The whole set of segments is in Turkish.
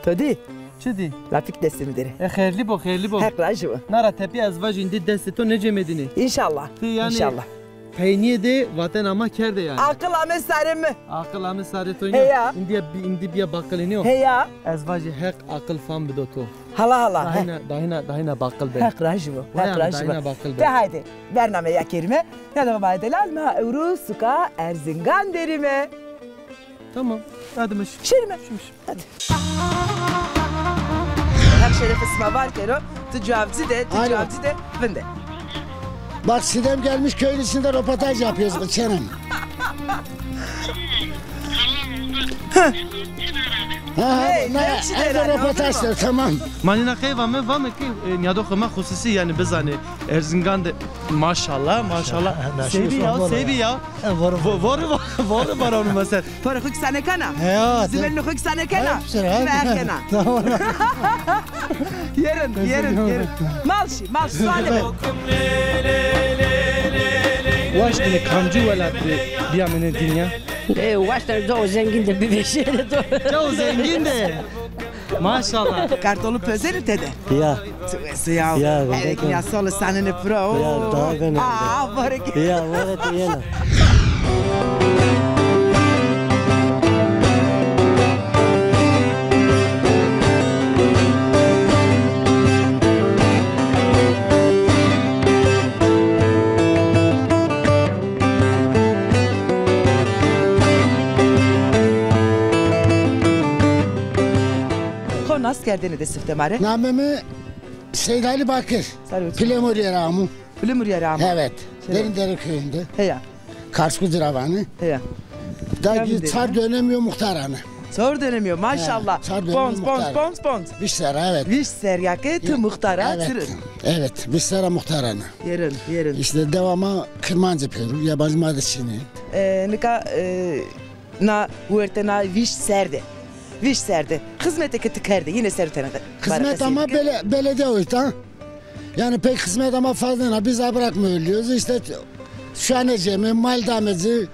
تودي چدی؟ لا فيك دست مدري خیرلی با خیرلی با هيك راجوا نرا تپی ازواج ایندی دست تو نجه مدینی ان شاء الله ان شاء الله peynir de vatan ama kerde yani. عقل عم سارم Akıl ama sarı toyunu. Heya. İndi bir bakkalini o. هيا Ezvacı hek akıl fan bidoto. هلا هلا Dahina bakkal be. هيك راجوا هيك Dahina راجوا bakkal be. هايدي برنامج يا كريمه يلا بعد لازم اوروسكا ارزنغان دريمه Tamam. Hadi meş. شرمه hadi هيك شرف اسمه باركرو تجاوزي de بنده Bak Sidem gelmiş köyün içinde röportaj yapıyoruz Çenem. Evde röportajlar tamam. Manina kayva mı var mı ki niyado kama hususi yani biz hani Erzincan'da maşallah sevi ya var onu mesela. Para خوك سنه كنا Evet. زمن خوك سنه كنا كنا Tamam. يرن مالشي سؤال Vaş dine kamcı velat bir amene dünya. Vaşlar da o zengin de bir beşeri de. Çok zengin de. Maşallah. Kartolu pözeri dede. Ya. Ya. Ya, Ya solo sanene pro. Ya, daha gene. barek. Ya evet yana. Nasıl geldin de siftemare? Namemi Seyyid Ali Bakır. Plemur Yaramı. Plemur Yaramı. Evet. Derindere köyünde. Heya. Karsku Diravanı. Heya. Da çar dönemiyor muhtaranı. Zor dönemiyor maşallah. Bons. Vişsera evet. Vişser tı muhtara evet. Evet. Vişsera muhtaranı. Yerin. İşte devamı kırmancı yapıyorum. Yabancı maddeçini. Na huertena Vişser'de. Hizmete tıkardı yine sertene. Hizmet ama belediye oydu. Yani pek hizmet ama fazla biz bırakmıyoruz. İşte şu an ecemi, mal dameci,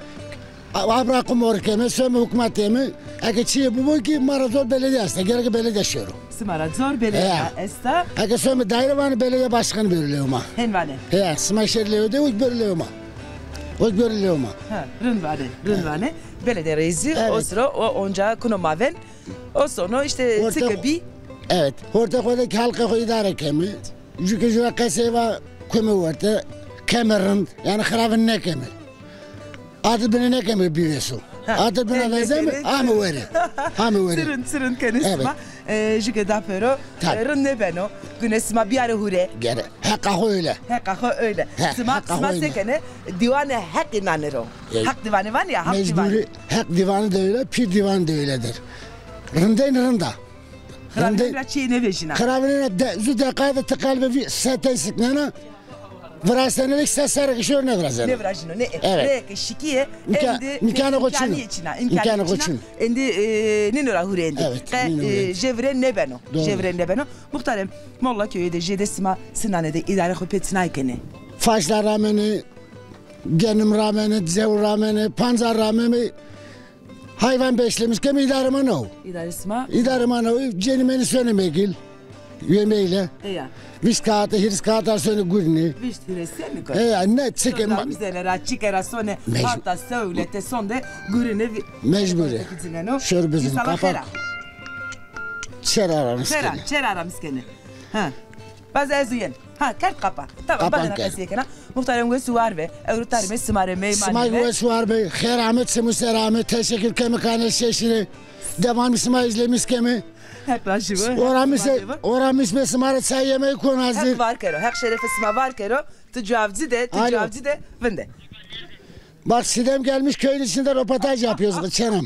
bırakım orkemi, söme hükümetimi. Ege çiğ bu ki marazor belediye aslında. Gerek belediye yaşıyorum. Marazor belediye esta. Ege söme daire vanı belediye başkanı bölüyor ma. Henvane. He, smaşerliyor de uç bölüyor ma. Rınvane. Belediye reisi o sıra onca kunomaven. O sonra işte sıkıbi. Evet. Ortakodaki halka idare kemi. Çünkü kaseva kemi vardı. Kemerin yani kravın ne kemi. Adı beni ne kemi büyüyorsun. Adı beni vezem amı veri. Sırın kenisma. Çünkü da pero rın ne beno. Günesma bir ara hure. Gere. Haka öyle. Sma sekene divane hak inanırım. Hak divanı var ya hak divanı. Mecburi hak divanı da öyle, pir divanı da öyledir. Rında. Kravine çiğne veşina. Kravine züde kaydı tıkalbe seten siknana. Vrasenelik sesler kişiyor ne vrasen? Ne vrajino ne? Evet. Ne şikiye imkanı koçun. İmkanı koçun. Endi ninora hurendi. Evet. Jevren ne beno? Jevren ne beno? Muhtarem Molla köyde jedesima sinanede idare hopetsinaykene. Faşlar rameni, genim rameni, zevr rameni, panzar rameni. Hayvan beslemiş kemi idarıma ne o? İdarıma ne o? Cenimeni söylemegil. Yemeğiyle. Ya. Viskata, hirskata söyle gurni. Viştire sen mi koy? Ne çıkın. Bizlere çıkara sone hatta söylete sonde gurni. Mecburi. Şörbüzün kapak. Çerara miskeni. Ha. Bazı ezuyen. Ha kart kapa. Tamam bana kasiye kana. Muhtarım ve suvar ve evrutarım smare meyman. Smay ve suvar be. Khair Ahmet Semuser Ahmet teşekkür kemikane şeşini. Devam İsmail izlemiş kemi. Oramis be smare çay yemeği konazdır. Hak var kero. Hak şerefe sma var kero. Tecavüzü de vende. Bak Sidem gelmiş köyün içinde röportaj yapıyoruz Çenem.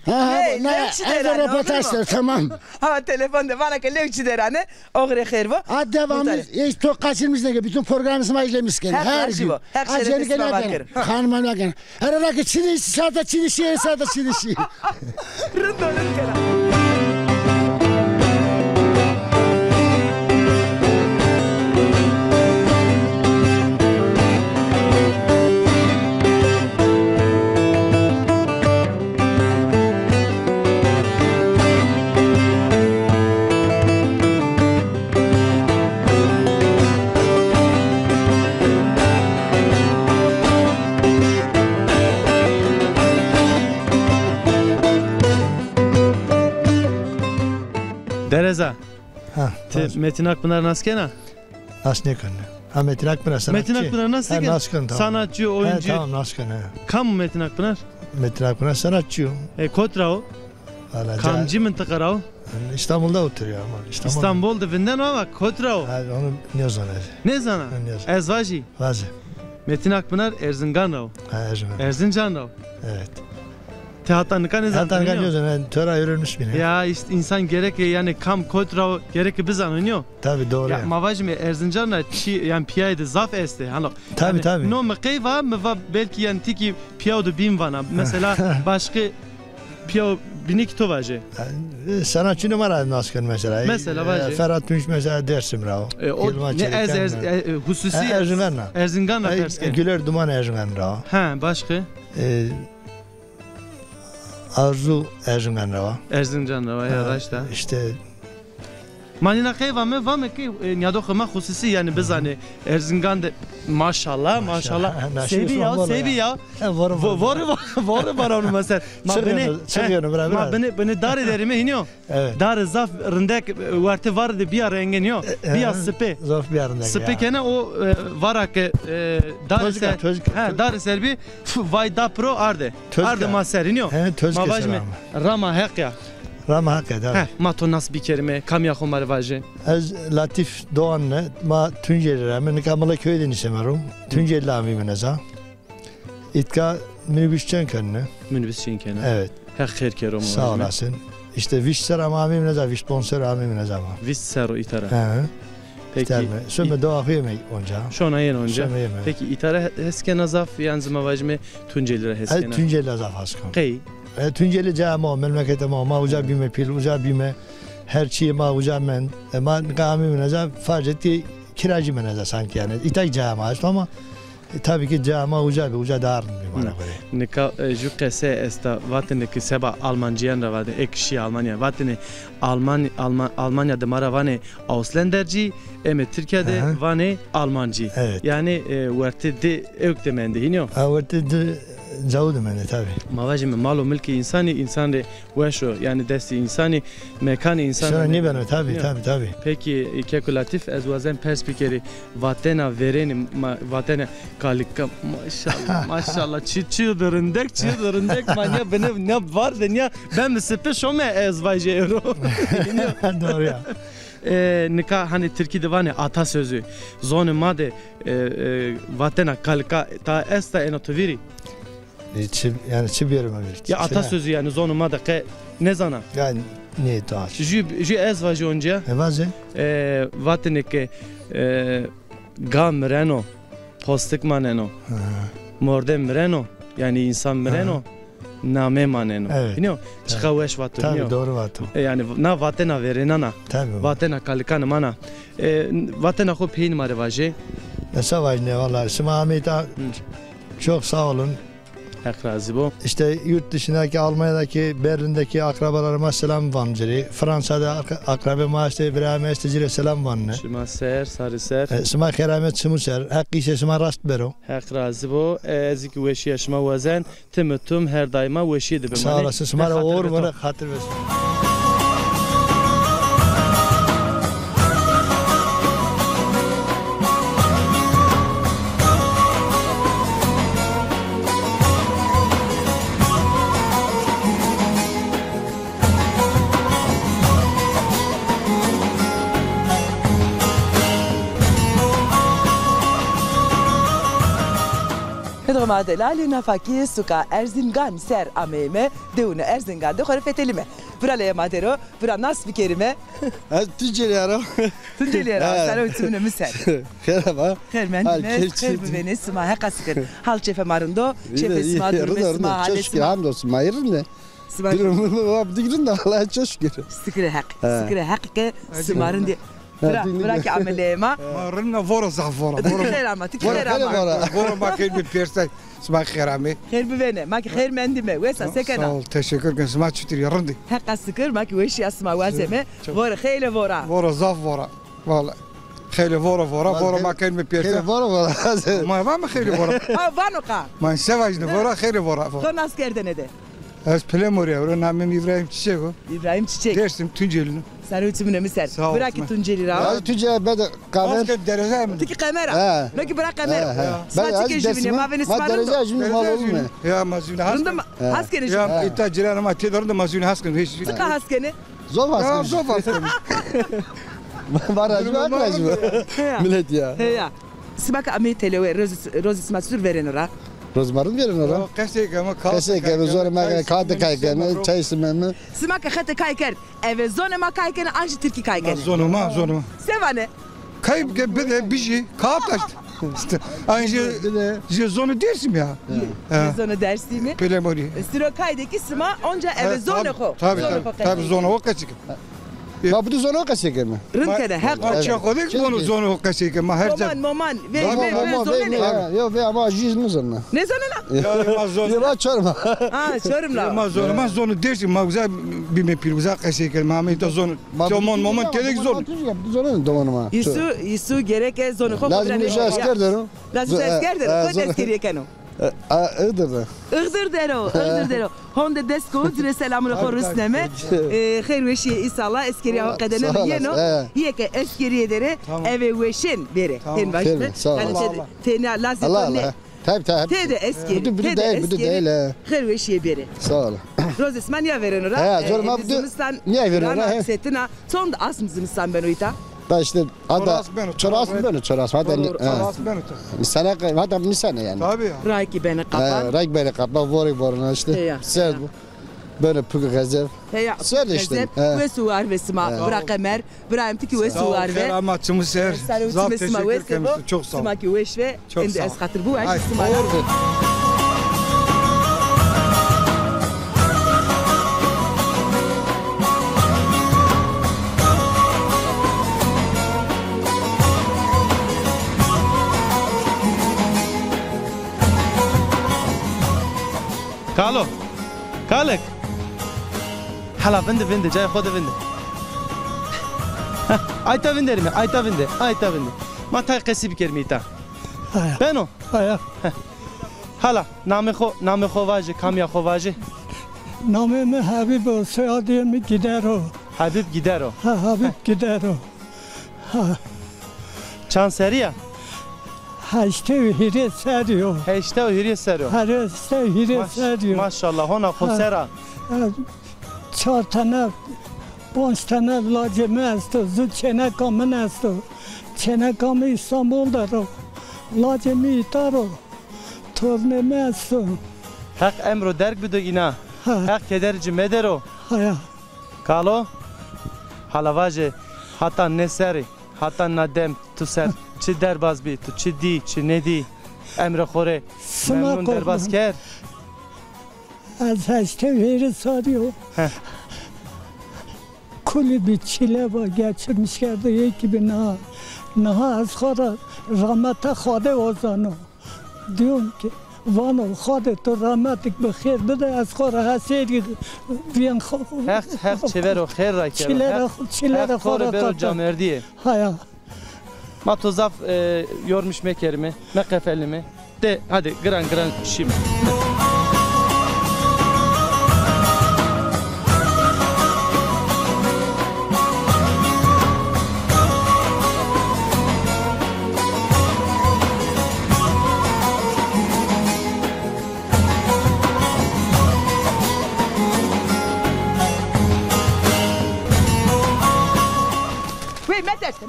Evde röportajlar tamam. Ha telefonda bana ki levçi derane oğre khair bu. Ha devamlı hiç tok kaçırmış ne bütün programımızı izlemiş gene. Her gün. Her şey de var. Hanım bakın. Her ara çini sada çini şey. Rındolun kara. Dereza. Ha. Metin Akpınar naskena? Nasıl ne kanı? Ha Metin Akpınar sanatçı. Metin Akpınar nasıl? Ha Naskın tamam. Sanatçı, oyuncu. Ha tamam Naskın ha. Kam mı Metin Akpınar? Metin Akpınar sanatçı. Kotra o? Kamcı mıntıkara o? İstanbul'da oturuyor ama. İstanbul'da vinden o bak Kotra o. Ha onu ne zana? Ne zana? Ezvaji. Vazi. Metin Akpınar Erzincan o. Ha Erzincan. Erzincan o. Evet. Tehatanıka ne zannediyor? Tehatanıka ne zannediyor? Töre öğrenmiş beni. Ya işte insan gerek yani kam Kotra gerek biz anlıyor. Tabii doğru. Ya mavaj mı Erzincan'da yani piyade zaf este. Hani tabii tabii. No mekayva mı belki yani tiki piyade bin vana. Mesela başka piyav binik tovaje. Sanatçı numara Naskın mesela. Mesela vaje. Ferhat Tunç mesela Dersim Rao. O ne hususi Erzincan'la. Erzincan'la perske. Güler Duman Erzincan Rao. Ha başka? Arzu Erzincan Rao. Erzincan Rao ya raşta. İşte manina kayva mı var mı ki niyado khama hususi yani biz hani Erzincan'da maşallah sevi ya var onu mesela beni dar ederim iniyor dar zaf rındek vartı vardı bir ara engeniyor bir sıpe zaf bir arında sıpe kene o varak dar serbi vay da pro arde maser iniyor mavaj mı rama hekya Rama hakikaten. Ma to nas bir kelime kam ya khomar vaje. Az Latif Doğan'la ma Tunceli ramen Kamala köyden isemerum. Tunceli ami meneza. İtka minibüsçen kendine. Minibüsçen kendine. Evet. Her khair kerom. Sağ olasın. İşte vişser ami meneza, viş sponsor ami meneza. Vişser o itara. He. Peki. Söme doğa yemek onca. Şona yen onca. Peki itara heske nazaf yani zmavajme Tunceli heskena. Tunceli nazaf haskam. Qey. Tunceli cama memlekete ma uca bime pil uca bime her şeyi ma uca men ma kami meneza farcetti kiracı meneza sanki yani itay cama ama tabii ki cama uca dar bir bana göre. Nika ju qese esta vatne seba Almanciyan ravade ekşi Almanya vatne Almanya'da maravane Auslanderci eme Türkiye'de vane Almancı. Evet. Yani verte de öktemende iniyor. Verte de Zavudum ben de tabii. Mavacım malı mülki insanı veşo yani desti insanı mekanı insanı. Sonra ne ben tabii. Peki kekulatif ez vazen perspekeri vatena vereni vatena kalika maşallah çıldırındek manya benim ne var da ne ben mi sepe şome ez vaje euro. Doğru ya. Nika hani Türkiye'de var ne atasözü zonu made vatena kalika ta esta enotoviri. Yani çibiyorum öyle. Ya atasözü yani zonuma da ne zana? Yani ne taş? Ju ez vaje onca. Vaje? Vatneke gam reno postik maneno. Mordem reno yani insan mreno name maneno. Biliyor? Çıkaveş vatı. Tabii doğru vatı. Yani na vatena verenana. Tabii. Vatena kalikan mana. Vatena ko peyn mare vaje. Ne savaş ne vallahi. Simamita çok sağ olun. Ekrazı bu. İşte yurt dışındaki Almanya'daki Berlin'deki akrabalarıma selam vancırı. Fransa'da akrabama işte İbrahim Estecire selam vanne. Şuma ser, sarı ser. Sıma keramet sımuser. Hakkı ise sıma rast bero. Ekrazı bu. Ezik veşiye şuma vazen. Tümütüm her daima veşiye de bemani. Sağ olasın. Sıma uğur bana hatır versin. Madalali nafaki suka Erzincan ser ameme deune Erzincan de khore fetelime. Buralaya madero, bura nas bir kelime. Tunceli ara. Tunceli ara. Sen ötümüne miser. Merhaba. Hermendine, herbüvene sma hakaskın. Hal çefe marındo, çefe sma durme sma hale sma. Hamdolsun mayırın ne? Digrin de Allah'a çok şükür. Sıkıra hak ke smarın diye. Bırak amelema. Marına vora zafora. Vora makil bir pirsek. Sma kherami. Herbüvene, maki hermendime. Vesa sekena. Sağ ol, teşekkür ederim. Sma çütür yarındı. Hakka sıkır maki veşi asma vazeme. Vora khele vora. Vora zaf vora. Vallahi. Khele vora makil bir pirsek. Khele vora. Ma var mı khele vora? Ha vanoka. Man sevajne vora khele vora. Son askerde ne de? Ez pelem oraya. Oraya namim İbrahim Çiçek o. İbrahim Çiçek. Dersim Tunceli'nin. Sarı miser. Sağ ol, Bırak ki Osman. Tunceli Ya ra. tüccar ben de kamer. Basket derece mi? Tiki kamera. He. Bırak bırak kamera. Ben Smaçı kejimine maveni ma derece smarando. acımı mal olur mu? Ya mazuni Rında haskan. haskeni. Ya ita ciran ma tedorunda mazuni haskan. Hiç. Tıka haskeni. Zor Ya baskın. zor haskan. Var acı var acı. Millet ya. He ya. Sibaka ame telewe roz smaçur veren ra. Rozmarın verin ora. Kasek ama kalk. Kasek ev zor ma kağıdı kaygını çay istememi. Simaka khate kayker. Eve zone ma kayken anji Türkiye kayken. Zonuma. Sevane. Kayıp bir şey. Kağıt açtı. İşte aynı zonu dersim ya. Zone dersimi. Pelem oraya. Stiro kaydeki sima onca eve zone ko. Tabii zonu o kasek. Ya bu da zor o kasek mi? Rınkede hak. Açık o değil onu zonu o kasek ama her zaman. Moman ve zone ne? Yo ve ama jiz mi zonna? Ne zone la? Ya zonu. Ya çorma. Ha çorum la. Ma zonu dersim ma güzel bir mepil güzel kasek ma da zonu. Momon telek zonu. Zonu domanıma. Isu gerek zone ko. Lazım bir asker derim. Lazım asker derim. Ko deskeriye kanu. Iğdır da. Iğdır dero. Honda desko zire selamını korus neme. Khair veşi inşallah eskeriye hakikaten yeno. Yeke eskeriye dere eve veşin bere. Ten başta. Yani tene lazım ne? Tabii. Tede eskeri. Bu değil. Khair veşi bere. Sağ ol. Roz İsmanya veren ora. He, zoruma bu niye veren ora? Setina. Son da asmızımızdan ben oyta. Da işte ada çoras mı böyle çoras hadi sana hadi misane yani. Tabii ya. Raki beni kapan. Rak böyle kapa vori boruna işte. Sert bu. Böyle püke gazev. Söyle işte. Ve suvar ve sima. Bırak Ömer. Bırakım tiki ve suvar ve. Keramatçımız ser. Zat teşekkür ederim. Çok sağ ol. Sima ki veş ve. Indi es hatır bu. Ay, Sima. Kalo. Kalek. Hala vinde cay khoda vinde. Ayta vinde mi? Ayta vinde. Ma tay qesi bikermi ta. Beno. Hala name khovaje kamya khovaje. Namım Habib o, soyadım Gidero. Habib Gidero. Habib Gidero. Çan seriya. Haşte hire seriyor. Heşte o hiriye seriyor. Haşte hire seriyor. Maşallah ona khosera. 4 tane 5 tane lacime است زود çenekamın است çenekamı İstanbul'da ro lacimi itaro torneme است Hak emro derg bido ina. Hak kederci medero. haya Kalo. Halavaje hatta neseri hatta nadem tu ser çi derbaz bi tu çi di çi ne di emre khore memnun derbaz ker. az haşte hire sarıyor. Kuli bir çile var geçirmişlerdi ekibi naha az khara rahmete khade ozano diyorum ki vano khade to rahmetik bi khair bide az khara hasedi bien Hak çevero khair ra ker. çilere khore bero camerdiye. haya Ma tozaf yormuş mekerimi mekefellimi de hadi gran şimdi.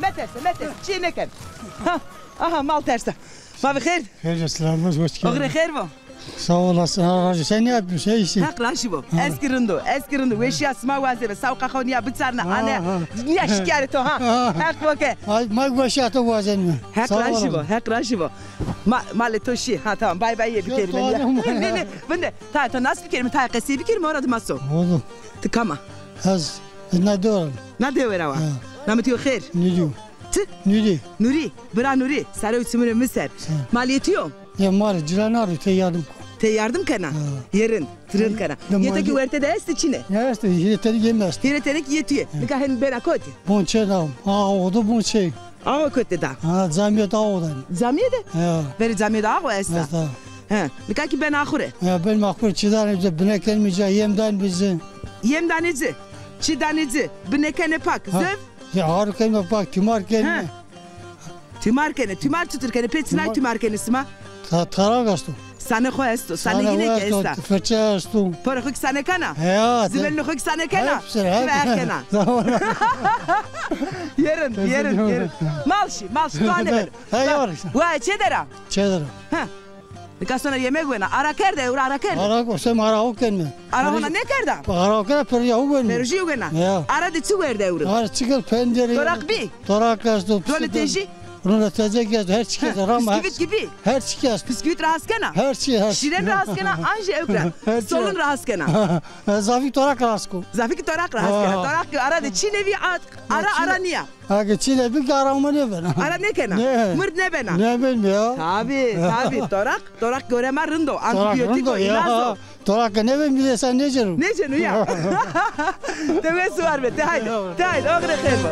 Meterse. Çiğneken. Aha mal terse. Mavi khair. Hayır selamlar hoş geldin. Ogre khair bu. Sağ olasın Aracı sen ne yapıyorsun işi? Hak laşı bu. Eskirindo. Veşya sma vazebe. Savka khoniya bitsarna. Ana. Niye şikayet o ha? Hak vake. Ay mag başatı vazen mi? Hak laşı bu. Maletoşi. Ha tamam bay ye bir kelime. Ne. Bende. Ta nasıl bir kelime? Ta qesi bir kelime orada maso. Oğlum. Tıkama. Az ne diyorum? Ne diyor vera? Nametiyo khair. Ne diyor? Nuri. Bra Nuri. Sarı üstümüne miser. Maliyeti yok. Ya mal cilanar te yardım. Te yardım kana. Yerin. Tırın kana. Yeteki verte de esti çine. Ya işte yeteri yemez. Yetenek yetiyor. Nikahen ben akoti. Bonçe da. O da bonçe. Ama kote da. Zamiye da o da. Zamiye de? Ya. Veri zamiye da o esta. He. Nikaki ben ahire. Ya ben makbul çiğdane bize bineken mice yemden bizi. Yemdaneci. Çidaneci. Binekene pak. Zöv. Ya harikayım bak tümar gelme. Tümarkene. Tümar tuturkene. Petinay tümarkene isma. Tarak astım. Sana koy esto. Sana yine ke esta. Fırça astım. Para koy sana kana. Ya. Zibelini koy sana kana. Hepsi. Kana. Yerin. Malşi. Tane ver. Hayır. Vay çedera. Çedera. Ha. Birkaç sonra yemek vena. Ara kerde, ara kerde. Ara kosem ara oken mi? Ara ona ne kerde? Ara oken per ya ugen. Merji ugena. Ara de çu verde euro. Ara çıkır pencere. Torak bi. Torak astım. Role teji. Role teji gezdi. Her çıkır rama. Bisküvit gibi. Her çıkır. Bisküvit rahaskena. Her şey. Şiren rahaskena. Anje evkra. Solun rahaskena. Zafi torak rahasko. Zafi torak rahaskena. Torak ara de çinevi at. Ara niya. Ha geçile bir karama ne bana. Ara ne kena? Mırd ne bena? Ne bilmiyor. Tabi. Torak göreme rındo. Antibiyotik o ilazo. Torak ne bilmiyor sen ne canım? Ne canım ya? Deme su var be. Te haydi. Ogre khelbo.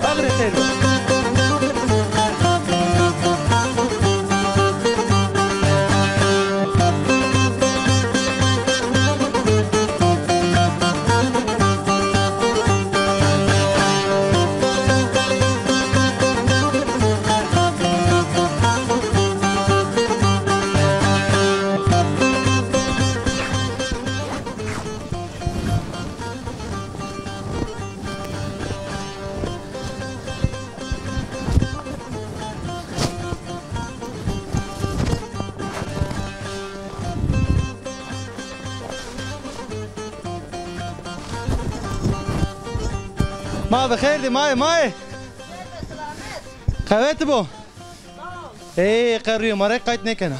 ما بخير دي ماي قويت بو ايه قريو مرة قايت نكنا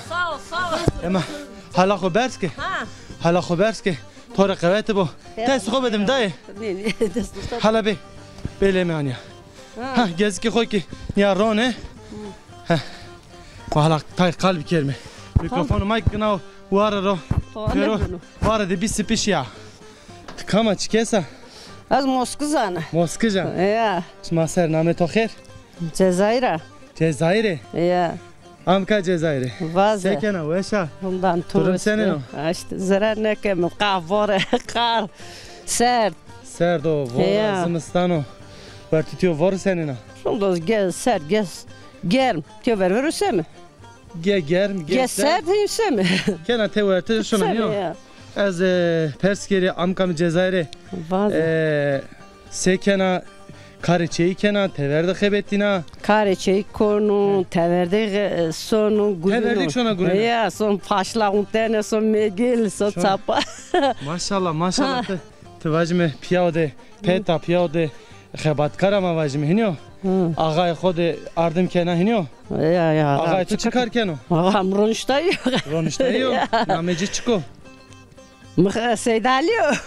اما هلا خبرسكي هلا خبرسكي طور قويت بو تاس خو بدم داي هلا بي بيلي مانيا ها جزكي خوكي يا رونه ها وهلا تاي قلب كلمه ميكروفون مايك ناو وارا رو وارا دي بيس بيشيا كما تشكيسا از Moskuzan'a. Moskuzan. Ya. Şmaser name toxer? Cezayir'e. Cezayir'e? Ya. Amka Cezayir'e. Vazı. Sekena veşa. Bundan Durum senin o. İşte zarar ne kem kahvore kar sert. Sert o vor zimistano. Vertitiyor vor senin o. Şundos gez sert gez germ. Tio verse mi? Germ gez sert hisse mi? Kena te verti şuna yo. Az Perskeri Amka Cezayir'e. Vazı. Sekena Kariçeyi kena teverde xebettina. Kariçeyi konu teverde sonu gurunu. Teverdik şuna gurunu. Ya son paşla untene son megil son çapa. Maşallah te vajme piyade peta piyade xebatkara ma vajme hinyo. Ağay xod ardım kena hinyo. Ya. Ağay tu çıkar keno. Ağam ronuştayı. Ronuştayı. Nameci çıko.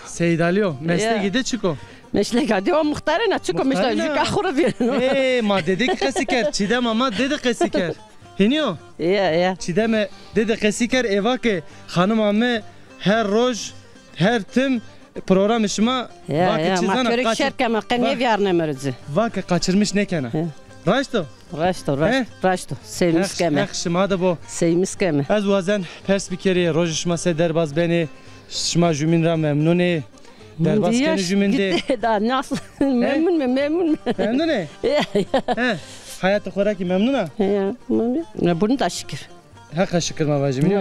Seydalio. Mesleki de çıko. Meslek diyor muhtarına çıkıyor meslek kahura bir. Ma dedik kesiker çidem ama dedik kesiker. Hiniyo. Ya. Çidem dedik kesiker eva ki hanım amme her roj her tüm program işime ya matörük şerke makan ne yardım merzi. Vaka kaçırmış ne kana. Raşto. Sevmiş keme. Şima da bu. Sevmiş keme. Az vazen perspekeri roj işime se derbaz beni şima jüminra memnuni. Derbaz keni jüminde. Da nasıl memnun mu? Memnun ne? Ya. Hayatı koraki memnuna? Ya. Bunu da şükür. Hakka şükür mavacım.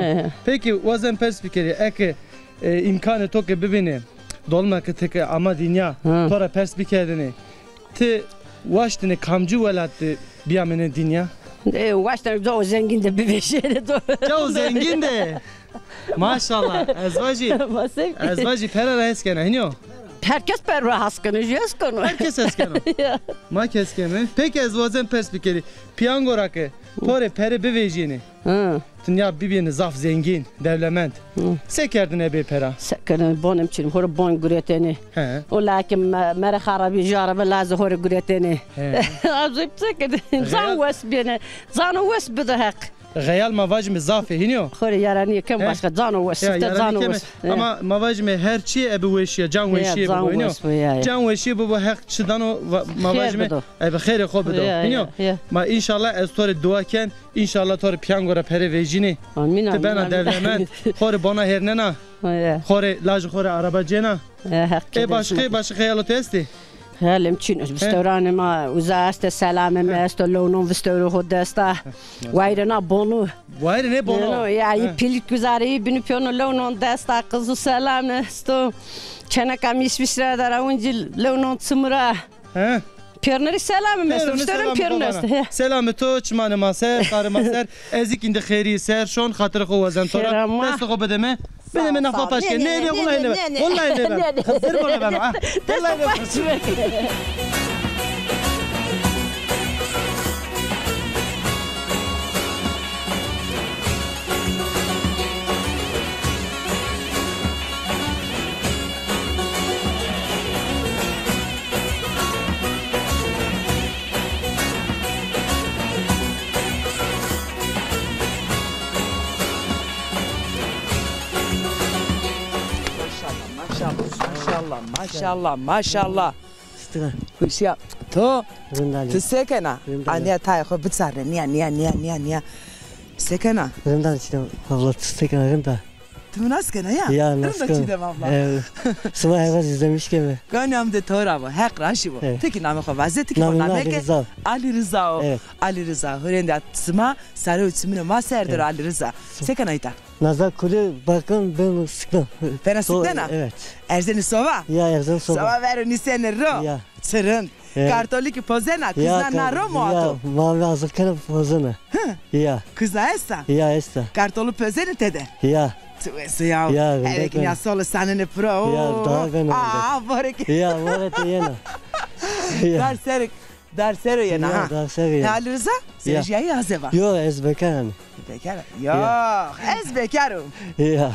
Peki vazen perspekeri ek imkanı toke bibini dolma ki ama dünya tora perspekerini te vaştine kamcı velattı biyamene dünya. Vaştine çok zengin de bir beşeri doğru. Çok zengin de. Maşallah. Ezvaji pera heskene hinyo. Herkes pera haskını jeskonu. Herkes heskeno. Ma keskeme. Peki ezvazen perspekeri piyango rakı tore pere bevejini. Dünya birbirine zaf zengin, devlement. Sekerdin ebe pera. Sekerdin bonem çilim hor bon gureteni. O lakin mere harabi jarabı lazı hor gureteni. Azıp sekerdin. Zan wes bine. Zan wes bide hak. Gayal mavajme zafe hiniyo. خور یارانی کم باشه جانو و سفت جانو و ama mavajme her çi ebi weşiye can weşiye bu hiniyo. Can weşiye bu hak çidano mavajme ebi xeyre xob do hiniyo. Ma inşallah ez tore duaken inşallah tore piyangora pere vejini. Amin. Te bana devlemen. Xore bana hernena. Xore laj xore araba cena. Başka hayalat esti. هلم چین بستوران ما وزاست سلام ما است لونون بستور خود است وایرنا بونو وایرنا بونو یا پیلیت گزاری بینی پیونو لونون دست قزو سلام است چنا کمیش بشرا در اونجی لونون سمرا پیرنری سلام است بستورم پیرنست سلام تو چمان ماسر کار ماسر ازیک inde خیری سر شون خاطر خو وزن تو دست خو بدمه بدمه نفا پاشکه نه نه والله نه والله نه خسر ولا بابا والله Maşallah maşallah. Huşya to sekena. Ania tay xo bitsare niya. Sekena. Rından işte abla sekena rında. Tımnaskena ya. Ya nasıl? Evet. Sıma evaz izlemiş gibi. Gönlüm de tora bu. Hak raşı bu. Tekin namı xo vaziyeti ki bana meke. Ali Rıza o. Ali Rıza. Hürende sıma sarı uçumunu maserdir Ali Rıza. Sekena ita. Nazar kule bakın ben sıktım. Fena sıktın ha? Evet. Erzeni sova? Ya erzeni sova. Sova verin nisene ro. Ya. Sırın. Kartolik pozena. Kızla naro mu ato? Ya mavi hazırken pozena. Ya. Kızla esa? Ya esa. Kartolu pozeni tede? Ya. Tuesi ya. Ya. Erekin ya solo sanene pro. Ya daha ben. Varek. Ya varek yena. Dersero yena ha. Ya dersero yena. Ali Rıza? Sejiyayı hazeva. Yok ez bekarım. Bekar. Yok ez bekarım. Ya.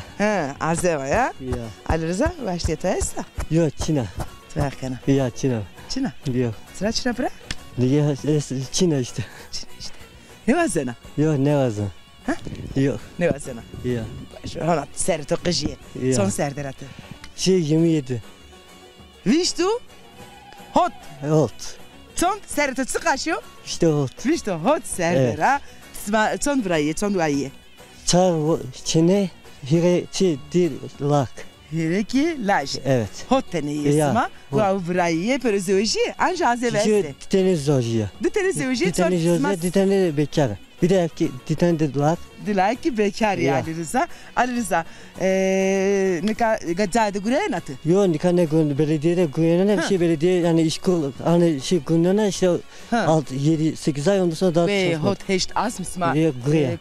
Hazeva ya. Ya. Ali Rıza başlayata esa? Yok Çin'e. Tverkana. Ya Çin'e. Çin'e? Yok. Sıra Çin'e bırak. Ya Çin'e işte. Çin'e işte. Ne var sana? Yok ne var sana? Ha? Yok. Ne var sana? Ya. Ona seri to kıjiye. Son serderatı. 27. Viştu? Hot. Hot. Son seri to çıkaşıyor. İşte hot. Viştu hot serdera. Son burayı, son duayı. Çar Çin'e hireci dil lak. Hireki laş. Evet. Hot teneyi isma. Bu burayı perizoji anja azeveste. Ditene zojiya. Ditene zoji. Ditene zojiya, ditene bekar. Bir de ditene de lak. Dilay ki bekar ya Ali Rıza. Ali Rıza. Nika gadzade gurenatı. Yo nika ne gün belediyede gurene bir şey belediye yani iş kul hani şey günlerine işte 6-7-8 ay ondan sonra daha ve hot heşt az mısma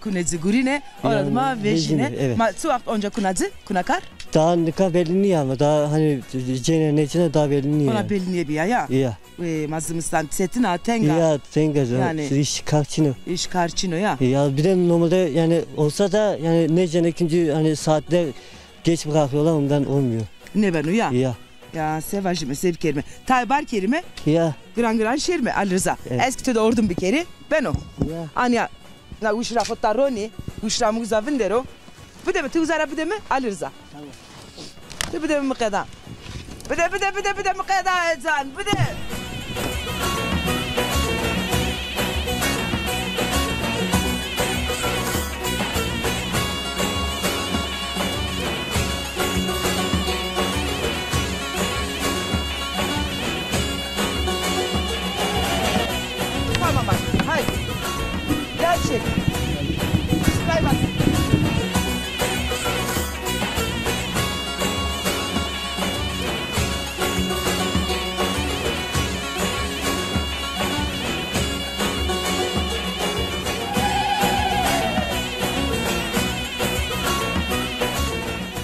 kunezi gurine orada vejine ma suakt onca kunacı kunakar daha nika belli ama daha hani cennet daha belli ona belli bir ya ya ve mazımızdan setina tenga ya tenga yani iş karçino ya bir de normalde yani olsa da yani ne ikinci hani saatte geç bırakıyorlar ondan olmuyor. Ne ben ya? Ya. Ya sevajime sev kerime. Taybar kerime. Ya. Gran şerme Ali Rıza. Eskide de ordum bir kere. Ben o. Ya. Anya na ushra khotaroni, ushra mugzavindero. Bu deme tuzara bu deme Ali Rıza. Tamam. Bu deme mıkada. Bu de mıkada ezan. Bu de. Gerçek. Sırayla.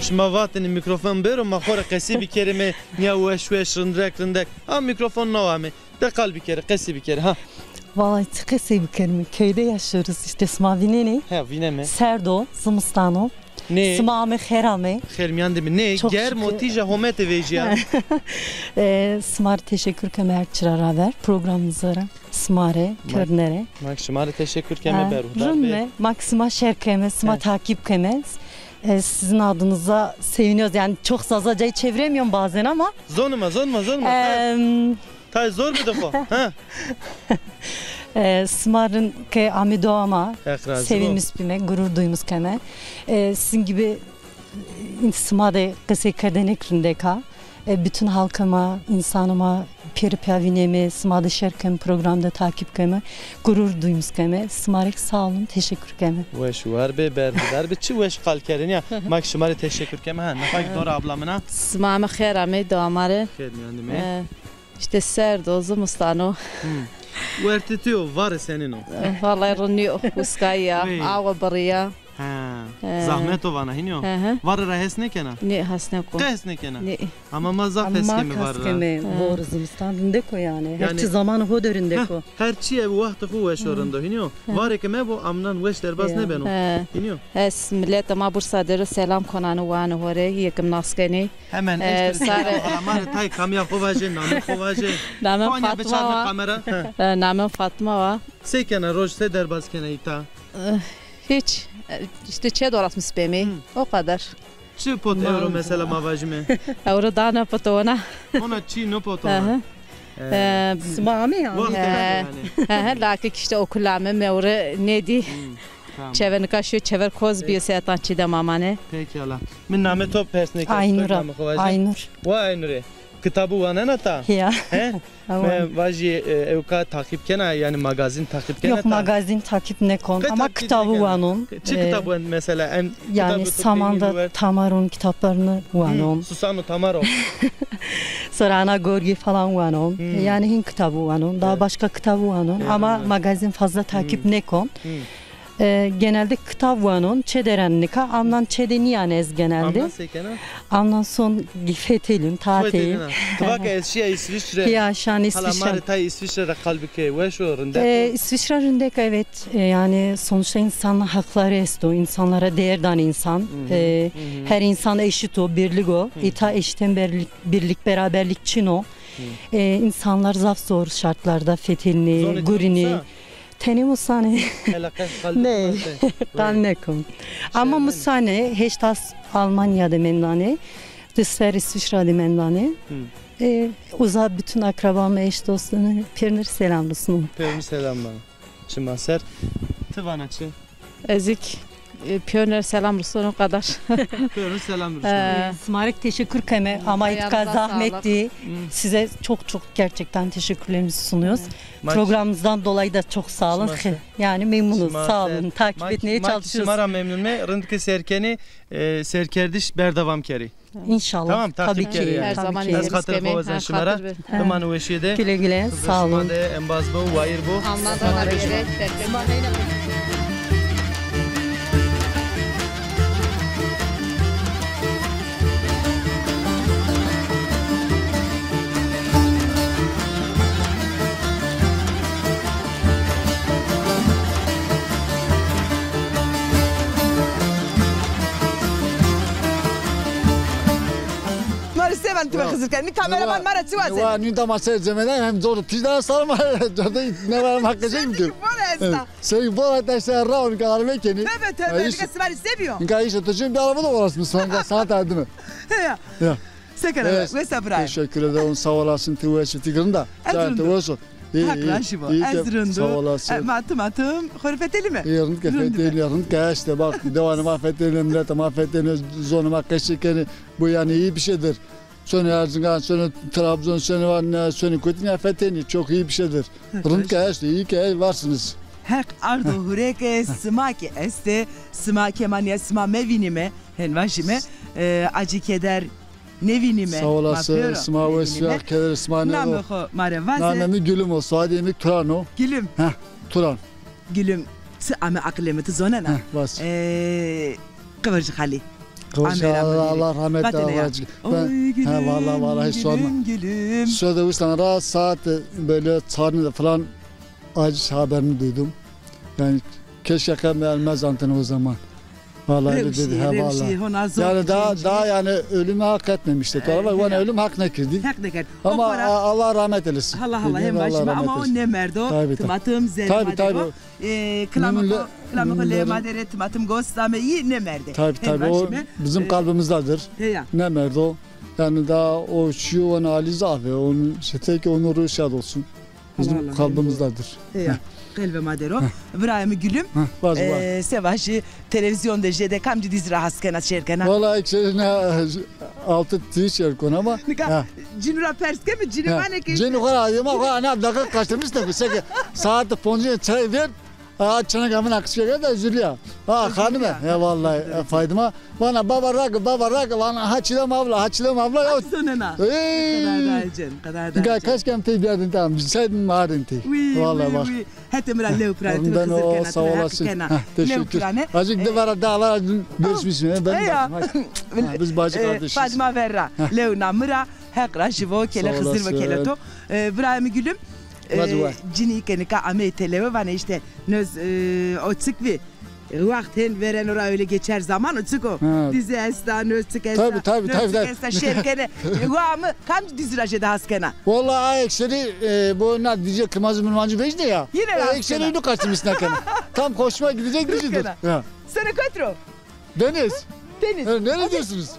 شما واتن میکروفون برو ما خور قصی بکریم نیا وش رندک هم میکروفون نوامه ده قلبی کره قصی بکره ها Vallahi kısa bir kelime. Köyde yaşıyoruz işte. Sma Vinene. Ha Vineme. Serdo, Zımstano. Ne? Smame Herame. Hermiyan demi. Ne? Ger motija homete vejiya. Smar teşekkür kemer çırara ver programımıza. smare, pörnere. Mak şumare teşekkür keme berhudar. Rınme, maksima şerkeme, sima takip kemez. Sizin adınıza seviniyoruz. Yani çok zazacayı çeviremiyorum bazen ama. Zonuma. Tay zor bir defa. Smarın ke amidoama, sevinmiş bime, gurur duymuş keme. Sizin gibi smade kese kerdenek rindeka. Bütün halkıma, insanıma, peri piavineme, smade şerkem programda takip keme, gurur duymuş keme. Smarek sağ olun, teşekkür keme. Veş var be berhudar be çi veş kalkerin ya. Mak şumare teşekkür keme ha. Nafak doğru ablamına. Smame khairame damare. Khair yani İşte serdozu mustano. Vertitiyo var senin o. Vallahi rınıyor uskaya, ava bariya. Zahmet o vana hinyo. Var rahes ne kena? Ne hasne ko. Kes ne kena? Ama mazaf eskimi var. Keme var Zimistan'da ko yani. Hepsi zamanı ho döründe ko. Her çiye bu vakti fu veş oranda hinyo. Var ekeme bu amnan veş derbas ne beno. Hinyo. Es millet ama Bursa'da selam konanı vanı hore yekim naskeni. Hemen işte alamar tay kamya kovaje namı kovaje. Namı Fatma. Namı Fatma va. Se kena roj se derbas kena ita. Hiç. İşte çe doratmış bemi. O kadar. Çi pot euro mesela mavajme. Euro da ne pot ona. Ona çi ne pot ona. Smame yani. Lakin işte okulame mevre nedi. Çeverini kaşıyor, çever koz bir seyatan çide mamane. Peki Allah. Min name top persnek. Aynur. Aynur. Kitabı var ne ta? Ya. Ben vaji evka takip kena yani magazin takip kena. Yok magazin takip ne kon ama kitabı var onun. Çi kitabı mesela en yani Samanda Tamar'ın kitaplarını var onun. Susano Tamaro. Sonra Ana Gorgi falan var onun. Yani hin kitabı var onun. Daha başka kitabı var onun ama magazin fazla takip ne kon. Genelde kitap var onun. Çederenlika. Andan çedeni yani ez genelde. Andan sekena? Andan son fetelim, tatil. Bak eşya İsviçre. Ya şan İsviçre. Halamar tay İsviçre'de kalbike ve şu rındek. İsviçre rındek evet. Yani sonuçta insanlar hakları esto. İnsanlara değer dan insan. Her insan eşit o, birlik o. İta eşitten birlik, beraberlik çin o. İnsanlar zaf zor şartlarda fetelini, gurini. Teni musane. Ne? Tannekum. Ama musane heştas Almanya'da mendane. Dışarı İsviçre'de mendane. Uza bütün akrabamı, eş dostunu pernir selamlısın. Pernir selamlar. Çımaser. Tıvanaçı. Ezik. Piyonер selamlısın o kadar. Piyonер selamlısın. Smarek teşekkür keme ama itka zahmetti. Size çok gerçekten teşekkürlerimizi sunuyoruz. Programımızdan dolayı da çok sağ olun. Yani memnunuz. Sağ olun. Takip etmeye çalışıyoruz. Mara memnun me. Rındki serkeni serkerdiş berdavam keri. İnşallah. Tamam, tabii ki. Her zaman az katır kovazan şımara. Dumanı veşiyede. Güle güle. Sağ olun. Embaz bu, vayır bu. Anladılar göre. Seven tüme kızırken mi kameraman mara çıvazı. Var nünda masaya zemeden hem zor tijdan sarma. Ne var makacağım ki. Sen bu arkadaşlar raun kararlı keni. Tövbe ne kadar seviyor. Nga iş atacağım bir araba da var aslında sana derdi mi? Ya. Sekara ve sabray. Teşekkür ederim sağ olasın tüveşi tigrinda. Canım olsun. Haklaşı bu. Ezrundu. Sağ olasın. Matım horfeteli mi? Yarın işte bak devanı mahfeteli millete mahfeteli zonu mahkeşikeni bu yani iyi bir şeydir. Sonra Erzincan, sonra Trabzon, sonra var, sonra Konya fetheni çok iyi bir şeydir. Rıntı işte iyi ki varsınız. Hak ardu hureke smaki este smaki manya sma mevinime henvaşime acı keder nevinime. Sağ olasın. Sma ve siyah keder sma ne o? Namı marevaze. Namı gülüm o. Sademi Turan o. Gülüm. Turan. Gülüm. Ama aklemeti zonana. Bas. Kıvırcık hali. Allah rahmet eylesin. Ben vallahi hiç sorma. Şurada uçtan saat böyle çağrında falan acı haberini duydum. Yani keşke gelmez antene o zaman. Vallahi dedi vallahi. Yani daha yani ölümü hak etmemiştik. Yani ölüm hak ne kirdi? Hak ne kirdi? Ama Allah rahmet eylesin. Allah hem başıma ama o ne merdo? Tımatım zermadero. Kılamıkı lemadere tımatım gostame iyi ne merdi? Tabii o bizim kalbimizdedir. Ne merdo? Yani daha o şu onu aliza ve onun tek onuru şad olsun. Bizim kalbimizdedir. Kalbe madero. Brahim gülüm. Sevaşı televizyonda jede kamcı dizra haskena şerkena. Vallahi ikisine altı tişer kon ama. Cinura perske mi? Cinimane ki? Cinura ama ana dakika kaçırmış da ki saat poncu çay ver. Çana kamın akışıyor da üzülüyor. Hanım ya vallahi faydıma. Bana baba rak bana haçılam abla ya. Sonuna. Kadar da. Kaç kem tey biyadın tamam. Sen mağarın tey. Vallahi bak. Hetemra lev prati ve kızır sağ olasın. Teşekkür. Azıcık da var dağlar görüşmüş mü? Biz bacı kardeşiz. Fadma Verra. Lev namıra hekra jivo kele kızır ve kele to. Brahim gülüm. Cini kenika ame televe bana işte nöz o çıkvi vaktin veren ora öyle geçer zaman o çık o dizi esta nöz çık esta tabii esta şerkene mı kam diziraje da haskena vallahi ekseri bu ne diyecek kımazı mırmancı vecde ya yine ekseri ünlü kaçtım isnakene tam koşmaya gidecek dizidir sana katro Deniz nereye diyorsunuz?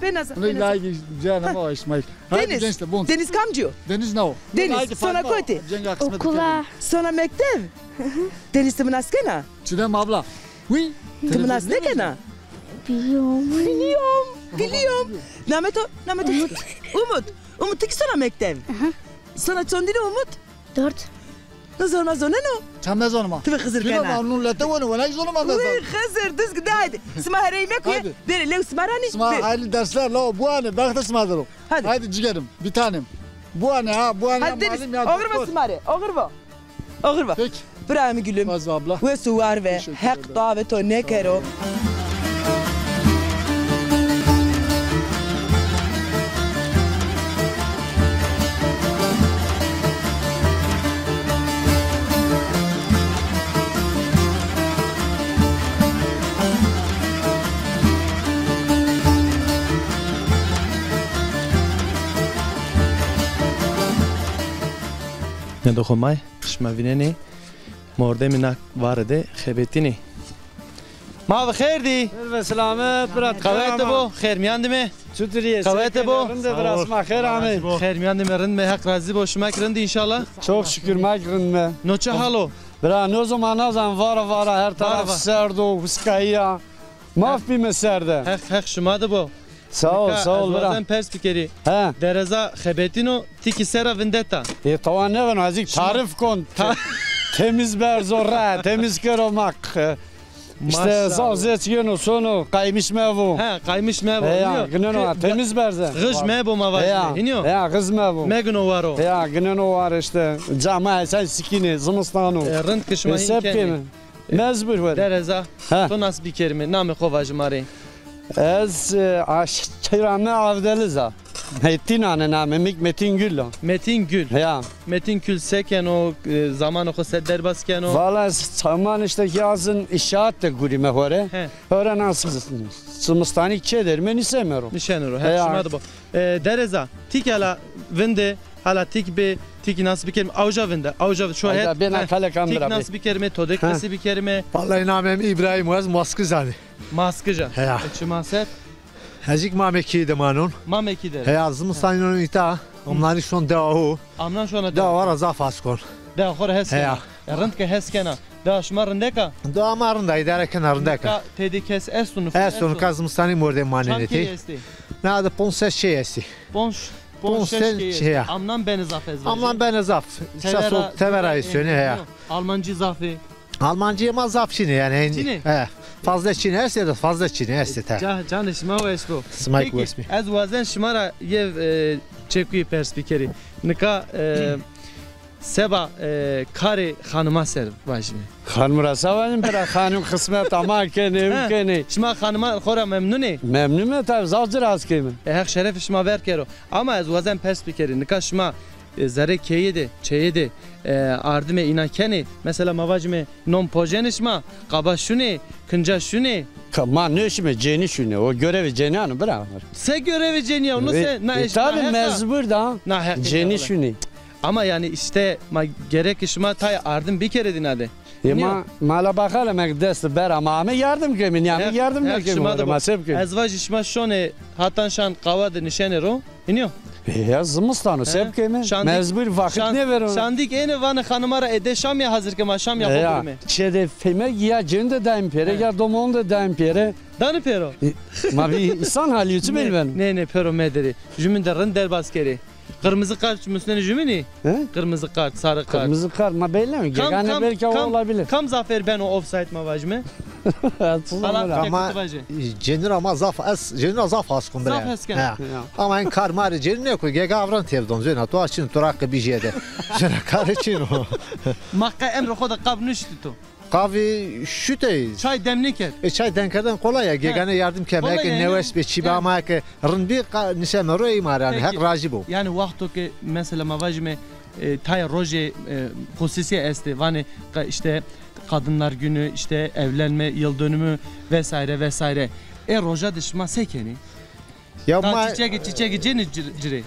Benaza. Deniz kamcı. Deniz ne o? Deniz sonra kote. Okula. Sonra mektep. Deniz tımın askena. Çilem abla. Tımın askena. Biliyorum. Namet Umut ki sonra mektep. Sonra çondine Umut. 4. Nasıl olmaz o ne o? Çamez olma. Tabii Hızır kana. Şuna mamnun lete onu ve ne güzel olmaz. Hızır düzgün de haydi. Smaharayı koy. Beri lev smarani. Hayırlı dersler la bu anı. Bakta smaharım. Haydi ciğerim bir tanem. Bu anı ha bu anı. Hadi Deniz. Oğurma smari. Oğurma. Peki. Brahim gülüm. Fazla abla. Ve suvar ve hak davet o ne kero. ندخمای شماوینی مرده منک وارده خبتینی ما بخیر دی و سلامت برات قوایت بو خیر میاندمه چطوریه قوایت بو رنده براس ما خیر آمد خیر میاندمه رند hak razı bo şumak rindi inşallah çok şükür mak rinde noça halo bra no zaman vara her taraf serdo huskaya maf bir meserde hak şuma da bu sağ ol bra ben pers fikri ha dereza khebetino tiki sera vendetta tamam ne ben azıcık tarif kon temiz ber zorra temiz keromak İşte zavzetçiğin sonu kaymış mevu. Ha kaymış mevu. Ya günün o temiz berze. Gız mevu mavajı. Hiniyo. Ya gız mevu. Megno varo. Ya günün o var işte. Cama sen sikini zımıstanı. Rınt kışma hinkeni. Mezbur var. Dereza. To nas bir kelime. Name kovajı mari. Ez aşçıranı avdeliza. Metin name Metin Gül. Metin Gül. Ya. Metin Gül seken o zamanı o sedder basken o. Valla zaman işte yazın inşaat da gurime hore. Hore nasıl sımıstani çeder men istemiyorum. Nişanır. Her şumadı bu. Dereza. Tik hala vende hala tik be tik nasıl bir kelime avca vende. Avca şu hayat. Ben kale kamera. Tik nasıl bir kelime todek nasıl bir kelime. Vallahi namem İbrahim Oğaz Maskızani. Maskıca. Çimaset. Hacık mameki de manun. Mameki de. He azmıstanın ita. Onların şon devahu. Amnan şona da var azafas kon. Da xor heskena. Rıntke heskena. Da şmarındeka. Da marında idare kenarındaka. Tedikes estunu. Estunu kazmıstani morde maneneti. Nada ponses şeyesi. Ponses şey. Amnan benizaf ezver. Amnan benizaf. Şaso tevera isyonu he. Almancı zafi. Almancıya mazaf Çin'i yani. Çin'i? He. Fazla Çin'i esse de fazla Çin'i esse te. Can şma o espo. Smayk o esmi. Ez vazen şmara yev çekui perspekeri. Nika seba kari hanıma ser vajmi. Hanım rasavanım pera hanım kısmet ama kene kene. Şma hanıma xora memnuni. Memnun mu tabi zavcır az kemi. Hak şeref şma ver kero. Ama ez vazen perspekeri nika şma zare keyede çeyede ardıme inakeni mesela mavacime non pojenişma qaba şuni kınca şuni Ma nöşme ceni şuni o görevi ceni anı bırak. Se görevi ceni onu se na iş. Tabii mecbur da ceni şuni. Ama yani işte gerek işma tay ardım bir kere dinadi. Ma mala bakalım ek dest ber ama yardım kemin yani yardım ne kemin masep kemin. Ezvaj işma şone hatan şan qavad nişane ro. İniyor. Ya zımıstanı sep kemin. Mecbur vakit ne ver ona. Şandik ene vanı hanımara edeşam ya hazır kema şam yapabilir mi? Çede feme ya cende daim pere ya domonda daim pere. Danı pero. Ma bir insan hali yüzü bilmem. Ne pero mederi. Jümünde render baskeri. Kırmızı kart müsneni jümini? Kırmızı kart, sarı kart. Kırmızı kart ma belli mi? Yani belki olabilir. Kam zafer ben o offside mavajme. Ama cenir ama cenir zaf askındır. Zaf asken. Ama en kar mari cenir ne koy? Gega avran televizyon zeyna. Tu açın turak bir jede. Jena kar için o. Makka emre xoda qab nüştü tu. Qavi şüteyiz. Çay demlik et. Çay demkeden kolay ya. Gegane yardım kemek neves bir çiba ma ki rınbi nisem roy marani hak raji bu. Yani vakto ki mesela mavajme tay roje hususiye esti. Vani işte Kadınlar Günü, işte evlenme yıl dönümü vesaire vesaire. Roja dışma sekeni. Ya ma çiçeği ciri.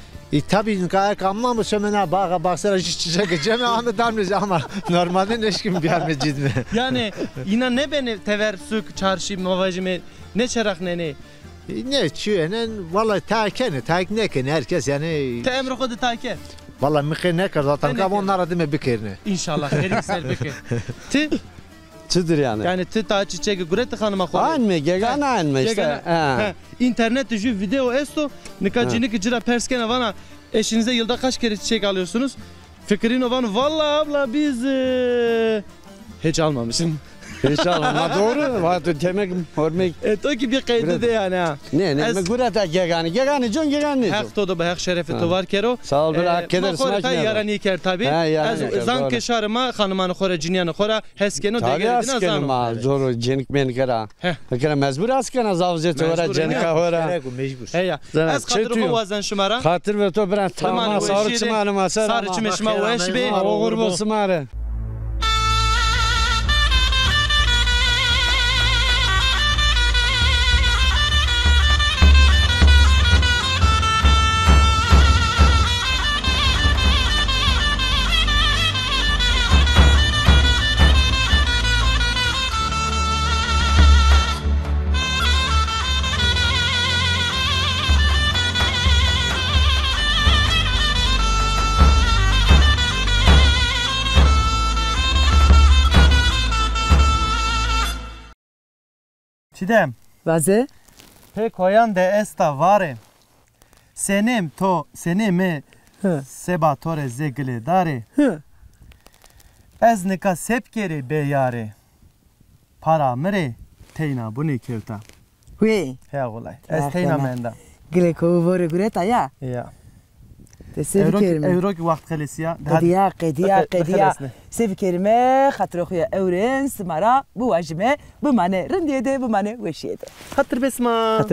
Tabii gayet anlamı sömene bağa baksana çiçek cemi anı damlız ama normalde neşkim gelmecid mi? Yani yine ne beni tever sük çarşı mavajime ne çarak ne? Ne çüyenen vallahi taik neken herkes yani. Te emre kodu taike. Vallahi mıkı ne kadar zaten kav onlara değil mi bikirni? İnşallah her bikir. Ti? Çıdır yani. Yani ti ta çiçeği gurete hanıma koy. Anme gegana anme işte. İnternette ju video esto nikacini ki cira perskene vana eşinize yılda kaç kere çiçek alıyorsunuz? Fikrin ovan vallahi abla biz hiç almamışım. İnşallah doğru. Vatı temek hormek. To ki bir kaydı de yani ha. Ne gurata gegani can gegani. Hak to da bahak şerefe to var kero. Sağ ol bırak keder smaç ne. Yarani ker tabi. Az zan keşarıma hanımanı xora cinyanı xora heskeno degeledin azan. Ma zor cenik men kara. Kara mecbur asken azavze tora cenika xora. Mecbur. Heya. Az xatır ko vazan şumara. Xatır ve to bran tamam sarı çimanı masar. Sarı çimeşma o eşbe. Oğur bu smare. Çidem. Vaze? Pek koyan de esta vare. Senem seneme sebatore zegle dare. Ez nika sepkeri beyare. Para mire teyna bunu kevta. Huy. He olay. Ez teyna menda. Greko vore gureta ya. Ya. Evrok vakt kalesiya. Qediya. Sev kerime xatro xuya evren smara bu wajme bu mane rindiyede bu mane weşiyede. Hatır besma.